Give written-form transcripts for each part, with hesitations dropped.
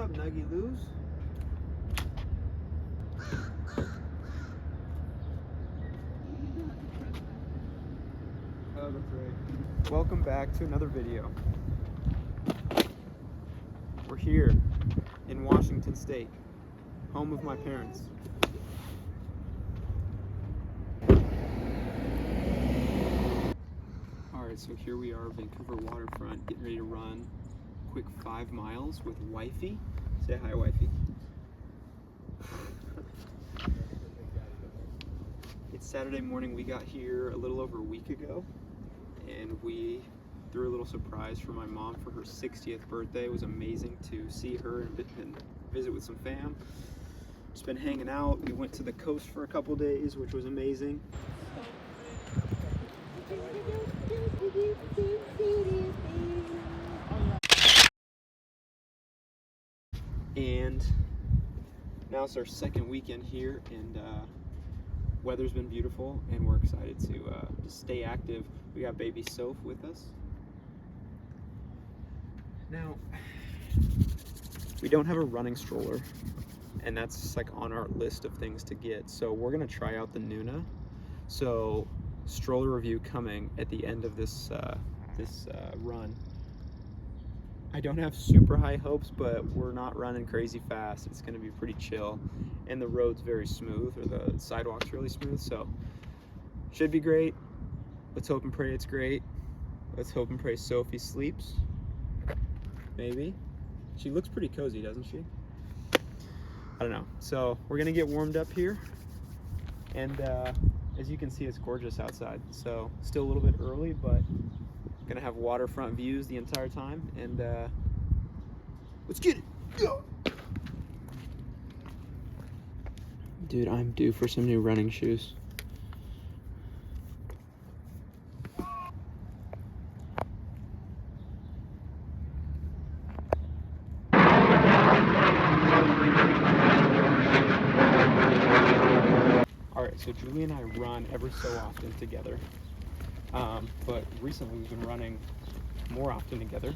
up, Nuggy Loos? Oh, that's right. Welcome back to another video. We're here in Washington State, home of my parents. Alright, so here we are, Vancouver waterfront, getting ready to run quick 5 miles with wifey. Say hi, wifey. It's Saturday morning. We got here a little over a week ago, and we threw a little surprise for my mom for her 60th birthday. It was amazing to see her and visit with some fam. Just been hanging out. We went to the coast for a couple days, which was amazing. And now it's our second weekend here, and weather's been beautiful, and we're excited to stay active. We got baby Soph with us. Now, we don't have a running stroller, and that's like on our list of things to get. So we're gonna try out the Nuna. So stroller review coming at the end of this run. I don't have super high hopes, but we're not running crazy fast. It's gonna be pretty chill, and the road's very smooth, or the sidewalk's really smooth, so should be great. Let's hope and pray it's great. Let's hope and pray Sophie sleeps. Maybe. She looks pretty cozy, doesn't she? I don't know. So we're gonna get warmed up here, and as you can see, it's gorgeous outside. So still a little bit early, but gonna have waterfront views the entire time, and let's get it. Go. Dude, I'm due for some new running shoes. Alright, so Julie and I run every so often together. But recently we've been running more often together.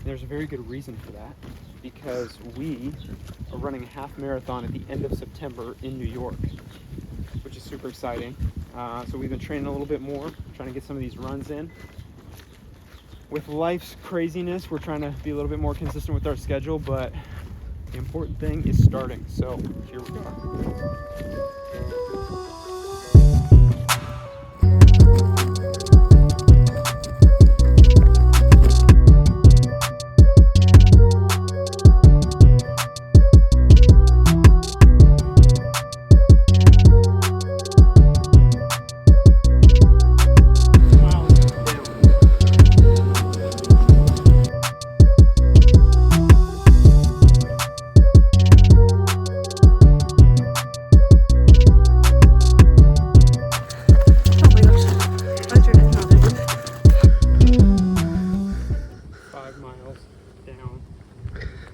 There's a very good reason for that, because we are running a half marathon at the end of September in New York, which is super exciting. So we've been training a little bit more, trying to get some of these runs in. With life's craziness, we're trying to be a little bit more consistent with our schedule, but the important thing is starting. So here we are.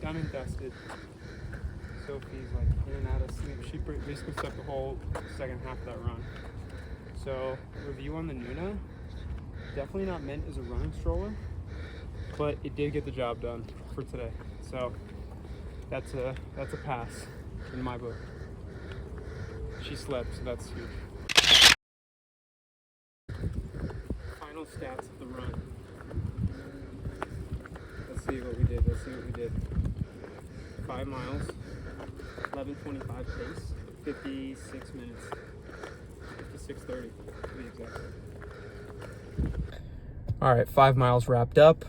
Done and dusted. Sophie's like in and out of sleep. She basically slept the whole second half of that run. So, review on the Nuna. Definitely not meant as a running stroller, but it did get the job done for today. So that's a pass in my book. She slept, so that's huge. Final stats of the run. Let's see what we did. 5 miles, 11:25 pace, 56 minutes, 56:30 to be exact. All right, 5 miles wrapped up.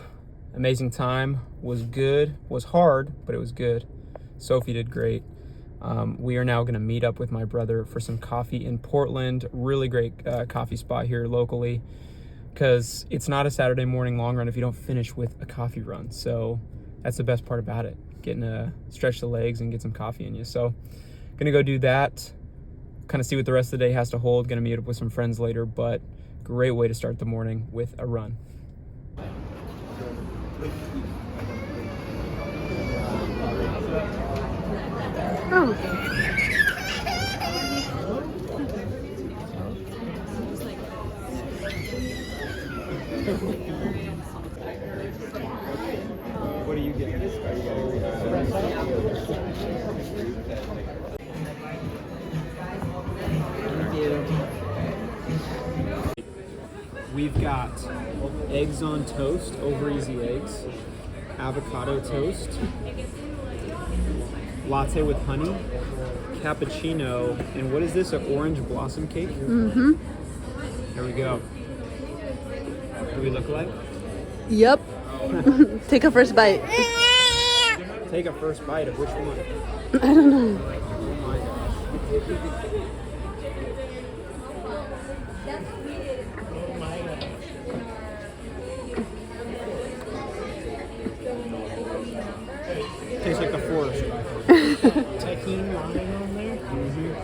Amazing time, was good, was hard, but it was good. Sophie did great. We are now gonna meet up with my brother for some coffee in Portland. Really great coffee spot here locally, because it's not a Saturday morning long run if you don't finish with a coffee run. So that's the best part about it, getting to stretch the legs and get some coffee in you. So gonna go do that, kind of see what the rest of the day has to hold. Gonna meet up with some friends later, but great way to start the morning with a run. What do you get? we've got eggs on toast, over easy eggs, avocado toast, latte with honey, cappuccino, and what is this, an orange blossom cake? Mm-hmm. There we go. What do we look like? Yep. Take a first bite. Take a first bite of which one? I don't know. Oh my gosh. Tastes like the forest. Tahini lime on there? Mm-hmm.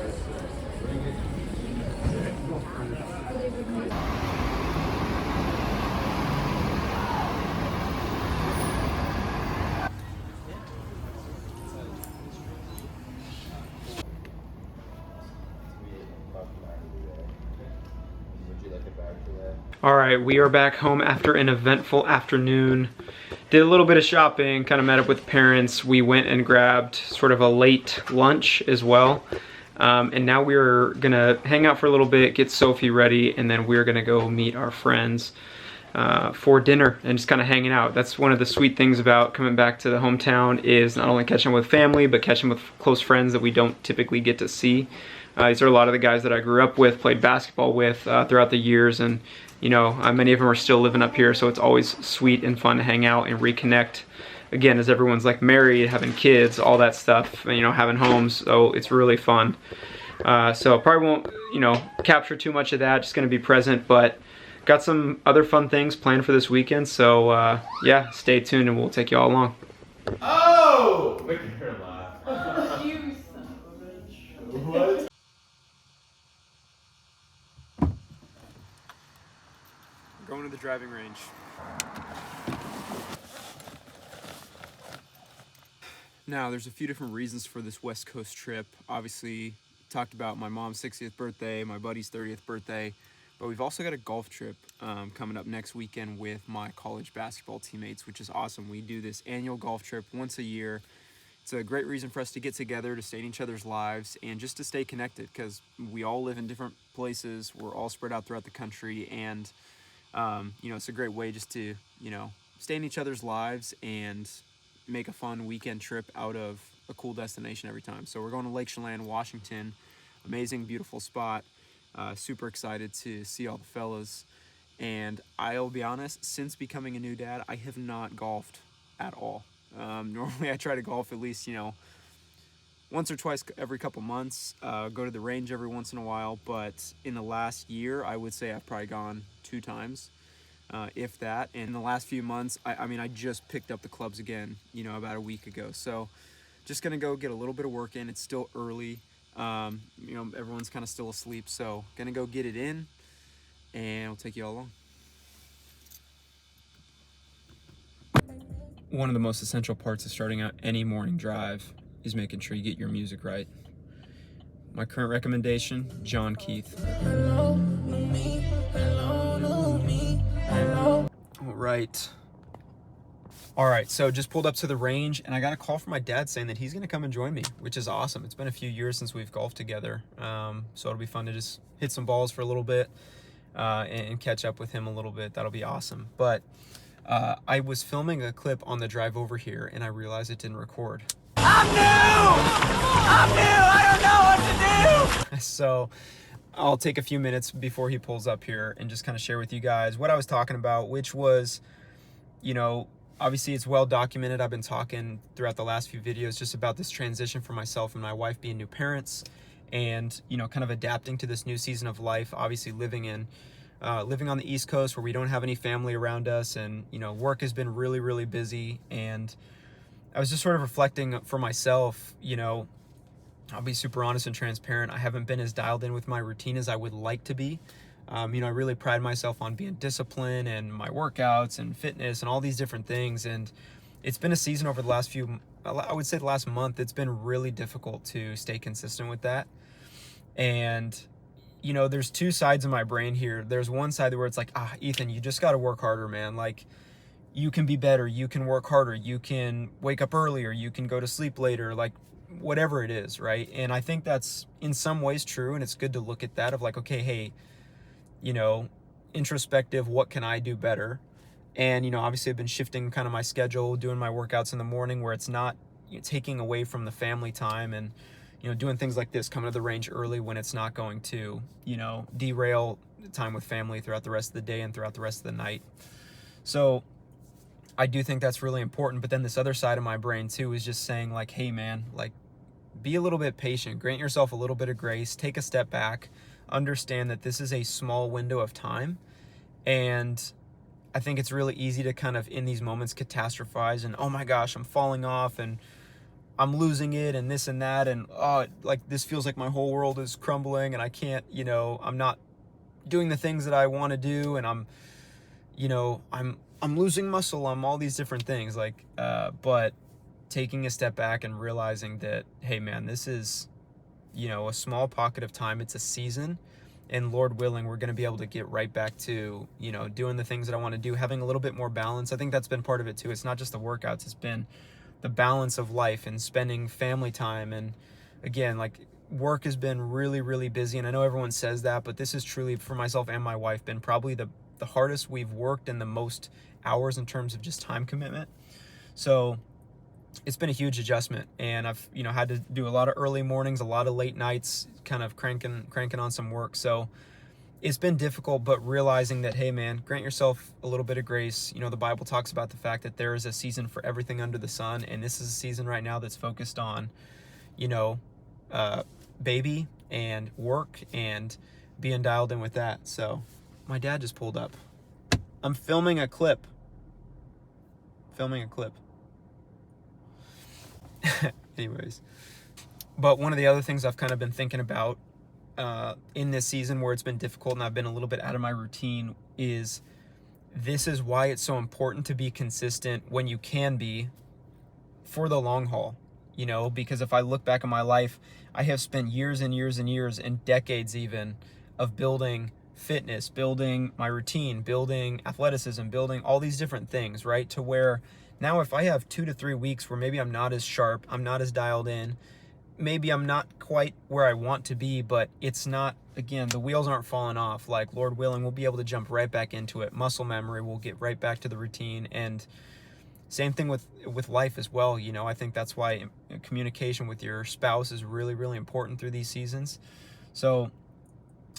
All right, we are back home after an eventful afternoon. Did a little bit of shopping, kind of met up with parents. We went and grabbed sort of a late lunch as well. And now we're gonna hang out for a little bit, get Sophie ready, and then we're gonna go meet our friends for dinner and just kind of hanging out. That's one of the sweet things about coming back to the hometown, is not only catching up with family, but catching up with close friends that we don't typically get to see. These are a lot of the guys that I grew up with, played basketball with throughout the years, and you know, many of them are still living up here, so it's always sweet and fun to hang out and reconnect. Again, as everyone's like married, having kids, all that stuff, you know, having homes, so it's really fun. So probably won't, you know, capture too much of that, just gonna be present, but got some other fun things planned for this weekend, so yeah, stay tuned and we'll take you all along. Oh! Look at her laugh. You son of a bitch. What? Going to the driving range. Now, there's a few different reasons for this West Coast trip. Obviously, talked about my mom's 60th birthday, my buddy's 30th birthday, but we've also got a golf trip coming up next weekend with my college basketball teammates, which is awesome. We do this annual golf trip once a year. It's a great reason for us to get together, to stay in each other's lives, and just to stay connected, because we all live in different places. We're all spread out throughout the country, and you know, it's a great way just to, you know, stay in each other's lives and make a fun weekend trip out of a cool destination every time. So we're going to Lake Chelan, Washington. Amazing, beautiful spot. Super excited to see all the fellas. And I'll be honest, since becoming a new dad, I have not golfed at all. Normally I try to golf at least, you know, once or twice every couple months, go to the range every once in a while, but in the last year, I would say I've probably gone 2 times, if that. And in the last few months, I mean, I just picked up the clubs again, you know, about a week ago. So just gonna go get a little bit of work in. It's still early. You know, everyone's kind of still asleep, so gonna go get it in, and we'll take you all along. One of the most essential parts of starting out any morning drive is making sure you get your music right. My current recommendation, John Keith. All right, so just pulled up to the range, and I got a call from my dad saying that he's gonna come and join me, which is awesome. It's been a few years since we've golfed together, so it'll be fun to just hit some balls for a little bit and catch up with him a little bit. That'll be awesome. But I was filming a clip on the drive over here, and I realized it didn't record. I'm new! I don't know what to do! So I'll take a few minutes before he pulls up here and just kind of share with you guys what I was talking about, which was, you know, obviously it's well documented. I've been talking throughout the last few videos just about this transition for myself and my wife being new parents, and, you know, kind of adapting to this new season of life, obviously living on the East Coast where we don't have any family around us, and, you know, work has been really, really busy. And I was just sort of reflecting for myself, you know, I'll be super honest and transparent. I haven't been as dialed in with my routine as I would like to be. You know, I really pride myself on being disciplined and my workouts and fitness and all these different things. And it's been a season over the last I would say the last month, it's been really difficult to stay consistent with that. And, you know, there's 2 sides of my brain here. There's one side where it's like, Ethan, you just got to work harder, man. Like, you can be better, you can work harder, you can wake up earlier, you can go to sleep later, like whatever it is, right? And I think that's in some ways true, and it's good to look at that of like, okay, hey, you know, introspective, what can I do better? And, obviously I've been shifting kind of my schedule, doing my workouts in the morning where it's not taking away from the family time, and, doing things like this, coming to the range early when it's not going to, derail time with family throughout the rest of the day and throughout the rest of the night. So I do think that's really important. But then this other side of my brain too is just saying like, hey man, like, be a little bit patient, grant yourself a little bit of grace, take a step back, understand that this is a small window of time. And I think it's really easy to kind of in these moments catastrophize and, oh my gosh, I'm falling off and I'm losing it and this and that, and like this feels like my whole world is crumbling and I can't, I'm not doing the things that I want to do, and I'm losing muscle, I'm all these different things, like but taking a step back and realizing that, hey man, this is a small pocket of time, it's a season, and Lord willing, we're going to be able to get right back to doing the things that I want to do, having a little bit more balance. I think that's been part of it too. It's not just the workouts, it's been the balance of life and spending family time. And again, like, work has been really, really busy, and I know everyone says that, but this is truly, for myself and my wife, been probably the hardest we've worked and the most hours in terms of just time commitment. So it's been a huge adjustment, and I've had to do a lot of early mornings, a lot of late nights, kind of cranking on some work. So it's been difficult, but realizing that, hey man, grant yourself a little bit of grace. The Bible talks about the fact that there is a season for everything under the sun, and this is a season right now that's focused on baby and work and being dialed in with that. So my dad just pulled up. I'm filming a clip. Anyways, but one of the other things I've kind of been thinking about in this season where it's been difficult and I've been a little bit out of my routine is, this is why it's so important to be consistent when you can be, for the long haul. Because if I look back on my life, I have spent years and years and years and decades even of building fitness, building my routine, building athleticism, building all these different things, right? To where now if I have 2 to 3 weeks where maybe I'm not as sharp, I'm not as dialed in, maybe I'm not quite where I want to be, but it's not, again, the wheels aren't falling off. Like, Lord willing, we'll be able to jump right back into it. Muscle memory, we'll get right back to the routine. And same thing with life as well. I think that's why communication with your spouse is really, really important through these seasons. So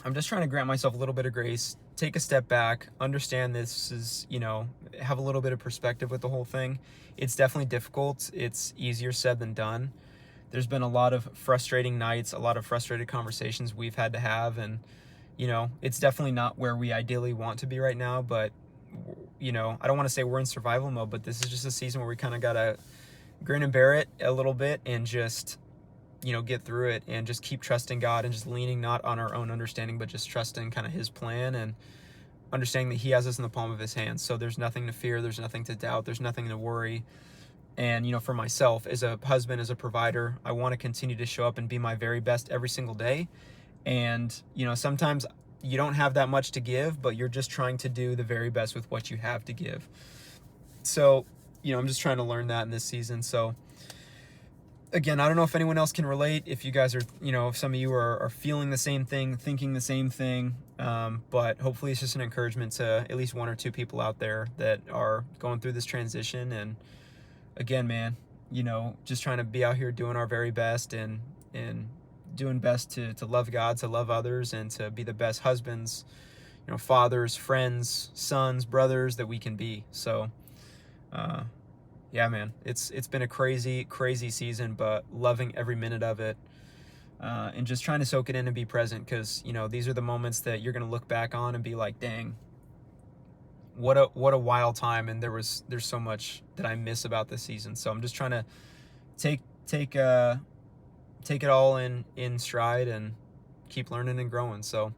I'm just trying to grant myself a little bit of grace, take a step back, understand this is, have a little bit of perspective with the whole thing. It's definitely difficult. It's easier said than done. There's been a lot of frustrating nights, a lot of frustrated conversations we've had to have, and it's definitely not where we ideally want to be right now, but I don't want to say we're in survival mode, but this is just a season where we kind of got to grin and bear it a little bit and just get through it and just keep trusting God and just leaning not on our own understanding, but just trusting kind of his plan and understanding that he has us in the palm of his hands. So there's nothing to fear, there's nothing to doubt, there's nothing to worry. And for myself as a husband, as a provider, I want to continue to show up and be my very best every single day. And sometimes you don't have that much to give, but you're just trying to do the very best with what you have to give. So I'm just trying to learn that in this season. So again, I don't know if anyone else can relate, if you guys are, if some of you are feeling the same thing, thinking the same thing, but hopefully it's just an encouragement to at least 1 or 2 people out there that are going through this transition. And again, man, just trying to be out here doing our very best and doing best to love God, to love others, and to be the best husbands, fathers, friends, sons, brothers that we can be. So, yeah, man, it's been a crazy, crazy season, but loving every minute of it, and just trying to soak it in and be present, because these are the moments that you're gonna look back on and be like, dang, what a wild time, and there's so much that I miss about this season. So I'm just trying to take it all in stride and keep learning and growing. So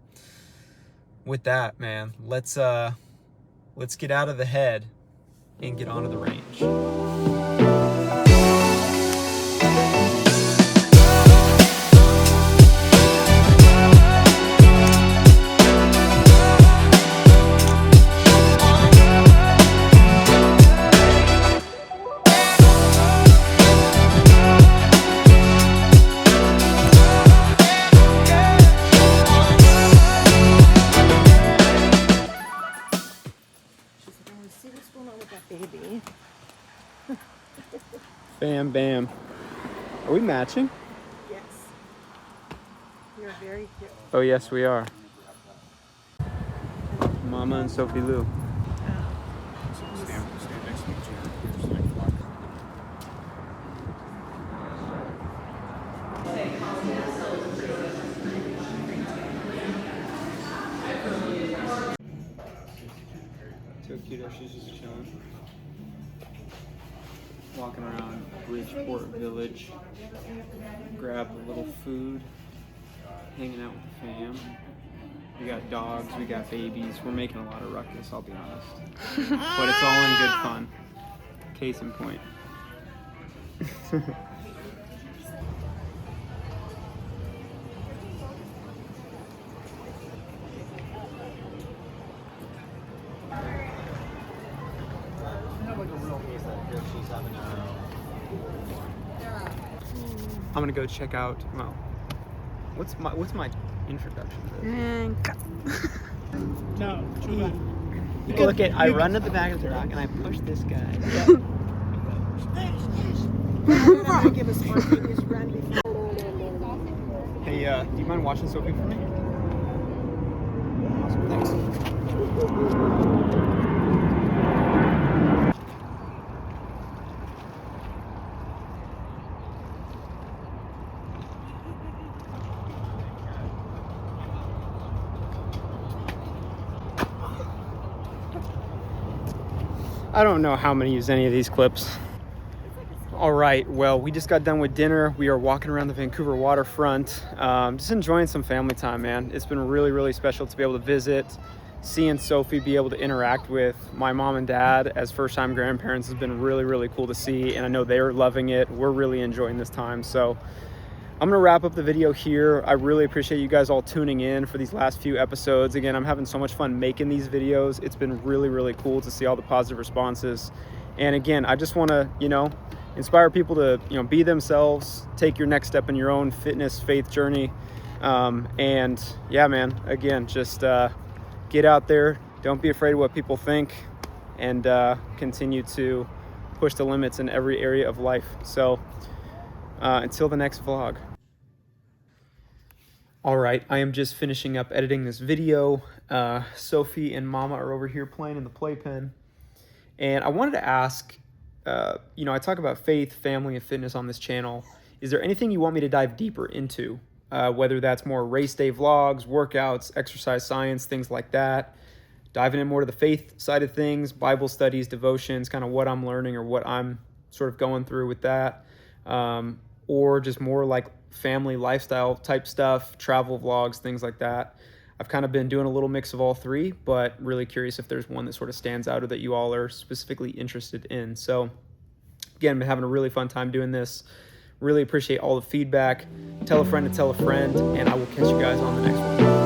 with that, man, let's get out of the head and get onto the range. Bam, bam. Are we matching? Yes. You're very cute. Oh, yes, we are. Mama and Sophie Lou. So cute how she's just chilling. Walking around Bridgeport Village. Grab a little food. Hanging out with the fam. We got dogs, we got babies. We're making a lot of ruckus, I'll be honest. But it's all in good fun. Case in point. I'm gonna go check out. Well, what's my introduction to this? No. Look at I run to the back of the truck and I push this guy. Give us more fingers run before. Hey, do you mind watching Sophie for me? Awesome, thanks. I don't know how I'm gonna use any of these clips. All right, well, we just got done with dinner. We are walking around the Vancouver waterfront, just enjoying some family time, man. It's been really, really special to be able to visit, seeing Sophie be able to interact with my mom and dad as first-time grandparents has been really, really cool to see, and I know they're loving it. We're really enjoying this time, so I'm gonna wrap up the video here. I really appreciate you guys all tuning in for these last few episodes. Again, I'm having so much fun making these videos. It's been really, really cool to see all the positive responses. And again, I just wanna, inspire people to, be themselves, take your next step in your own fitness, faith journey. And yeah, man, again, just get out there. Don't be afraid of what people think, and continue to push the limits in every area of life. So until the next vlog. All right, I am just finishing up editing this video. Sophie and Mama are over here playing in the playpen. And I wanted to ask, I talk about faith, family, and fitness on this channel. Is there anything you want me to dive deeper into? Whether that's more race day vlogs, workouts, exercise science, things like that. Diving in more to the faith side of things, Bible studies, devotions, kind of what I'm learning or what I'm sort of going through with that. Or just more like family lifestyle type stuff, travel vlogs, things like that. I've kind of been doing a little mix of all three, but really curious if there's one that sort of stands out or that you all are specifically interested in. So again, been having a really fun time doing this. Really appreciate all the feedback. Tell a friend to tell a friend, and I will catch you guys on the next one.